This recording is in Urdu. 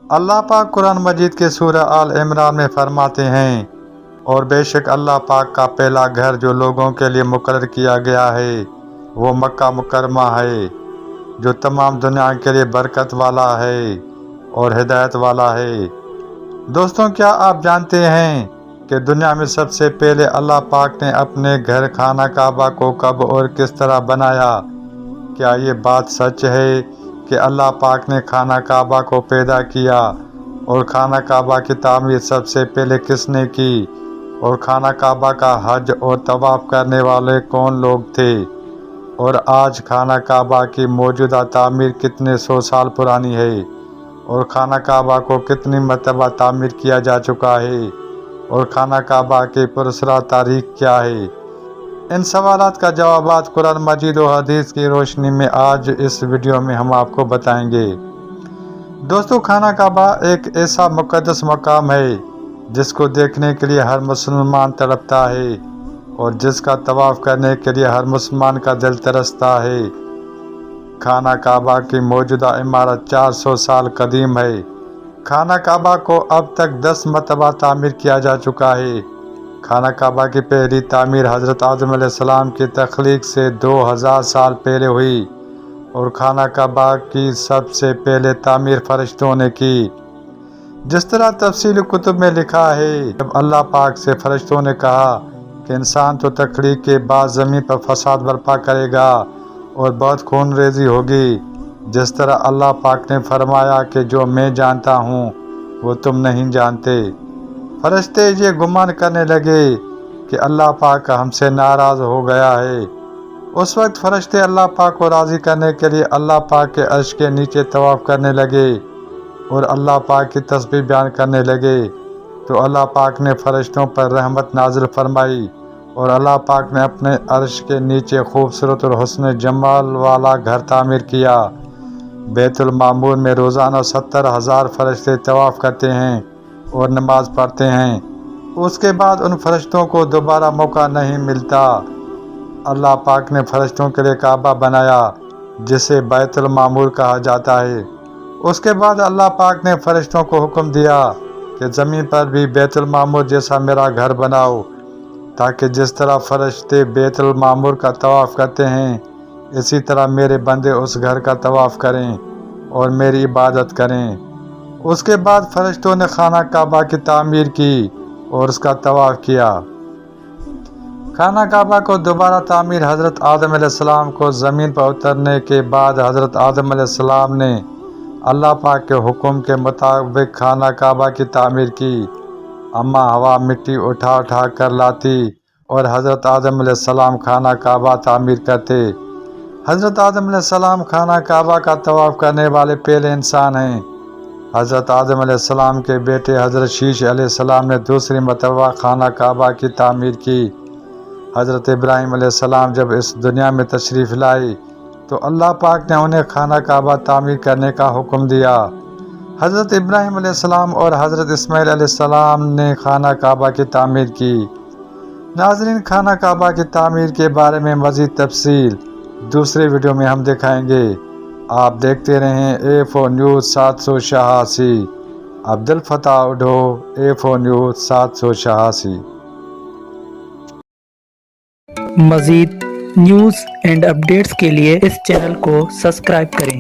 اللہ پاک قرآن مجید کے سورہ آل عمران میں فرماتے ہیں، اور بے شک اللہ پاک کا پہلا گھر جو لوگوں کے لیے مقرر کیا گیا ہے وہ مکہ مکرمہ ہے، جو تمام دنیا کے لیے برکت والا ہے اور ہدایت والا ہے۔ دوستوں، کیا آپ جانتے ہیں کہ دنیا میں سب سے پہلے اللہ پاک نے اپنے گھر خانہ کعبہ کو کب اور کس طرح بنایا؟ کیا یہ بات سچ ہے کہ اللہ پاک نے خانہ کعبہ کو پیدا کیا؟ اور خانہ کعبہ کی تعمیر سب سے پہلے کس نے کی؟ اور خانہ کعبہ کا حج اور طواف کرنے والے کون لوگ تھے؟ اور آج خانہ کعبہ کی موجودہ تعمیر کتنے سو سال پرانی ہے؟ اور خانہ کعبہ کو کتنی مرتبہ تعمیر کیا جا چکا ہے؟ اور خانہ کعبہ کی پراسرار تاریخ کیا ہے؟ ان سوالات کا جوابات قرآن مجید و حدیث کی روشنی میں آج اس ویڈیو میں ہم آپ کو بتائیں گے۔ دوستو، خانہ کعبہ ایک ایسا مقدس مقام ہے جس کو دیکھنے کے لیے ہر مسلمان تڑپتا ہے اور جس کا طواف کرنے کے لیے ہر مسلمان کا دل ترستا ہے۔ خانہ کعبہ کی موجودہ عمارت 400 سال قدیم ہے۔ خانہ کعبہ کو اب تک 10 مرتبہ تعمیر کیا جا چکا ہے۔ خانہ کعبہ کی پہلی تعمیر حضرت آدم علیہ السلام کی تخلیق سے 2000 سال پہلے ہوئی، اور خانہ کعبہ کی سب سے پہلے تعمیر فرشتوں نے کی۔ جس طرح تفصیلی کتب میں لکھا ہے، جب اللہ پاک سے فرشتوں نے کہا کہ انسان تو تخلیق کے بعد زمین پر فساد برپا کرے گا اور بہت خون ریزی ہوگی، جس طرح اللہ پاک نے فرمایا کہ جو میں جانتا ہوں وہ تم نہیں جانتے۔ فرشتے یہ گمان کرنے لگے کہ اللہ پاک ہم سے ناراض ہو گیا ہے۔ اس وقت فرشتے اللہ پاک کو راضی کرنے کے لیے اللہ پاک کے عرش کے نیچے طواف کرنے لگے اور اللہ پاک کی تسبیح بیان کرنے لگے، تو اللہ پاک نے فرشتوں پر رحمت نازل فرمائی اور اللہ پاک نے اپنے عرش کے نیچے خوبصورت اور حسن جمال والا گھر تعمیر کیا۔ بیت المعمور میں روزانہ 70,000 فرشتے طواف کرتے ہیں اور نماز پڑھتے ہیں۔ اس کے بعد ان فرشتوں کو دوبارہ موقع نہیں ملتا۔ اللہ پاک نے فرشتوں کے لیے کعبہ بنایا جسے بیت المعمور کہا جاتا ہے۔ اس کے بعد اللہ پاک نے فرشتوں کو حکم دیا کہ زمین پر بھی بیت المعمور جیسا میرا گھر بناؤ، تاکہ جس طرح فرشتے بیت المعمور کا طواف کرتے ہیں اسی طرح میرے بندے اس گھر کا طواف کریں اور میری عبادت کریں۔ اس کے بعد فرشتوں نے خانہ کعبہ کی تعمیر کی اور اس کا طواف کیا۔ خانہ کعبہ کو دوبارہ تعمیر حضرت آدم علیہ السلام کو زمین پر اترنے کے بعد حضرت آدم علیہ السلام نے اللہ پاک کے حکم کے مطابق خانہ کعبہ کی تعمیر کی۔ اماں ہوا مٹی اٹھا اٹھا کر لاتی اور حضرت آدم علیہ السلام خانہ کعبہ تعمیر کرتے۔ حضرت آدم علیہ السلام خانہ کعبہ کا طواف کرنے والے پہلے انسان ہیں۔ حضرت آدم علیہ السلام کے بیٹے حضرت شیش علیہ السلام نے دوسری مرتبہ خانہ کعبہ کی تعمیر کی۔ حضرت ابراہیم علیہ السلام جب اس دنیا میں تشریف لائے تو اللہ پاک نے انہیں خانہ کعبہ تعمیر کرنے کا حکم دیا۔ حضرت ابراہیم علیہ السلام اور حضرت اسماعیل علیہ السلام نے خانہ کعبہ کی تعمیر کی۔ ناظرین، خانہ کعبہ کی تعمیر کے بارے میں مزید تفصیل دوسرے ویڈیو میں ہم دکھائیں گے۔ آپ دیکھتے رہیں A4 news 786۔ Abdel Fattah اڈھو، A4 news 786۔ مزید نیوز اینڈ اپڈیٹس کے لیے اس چینل کو سبسکرائب کریں۔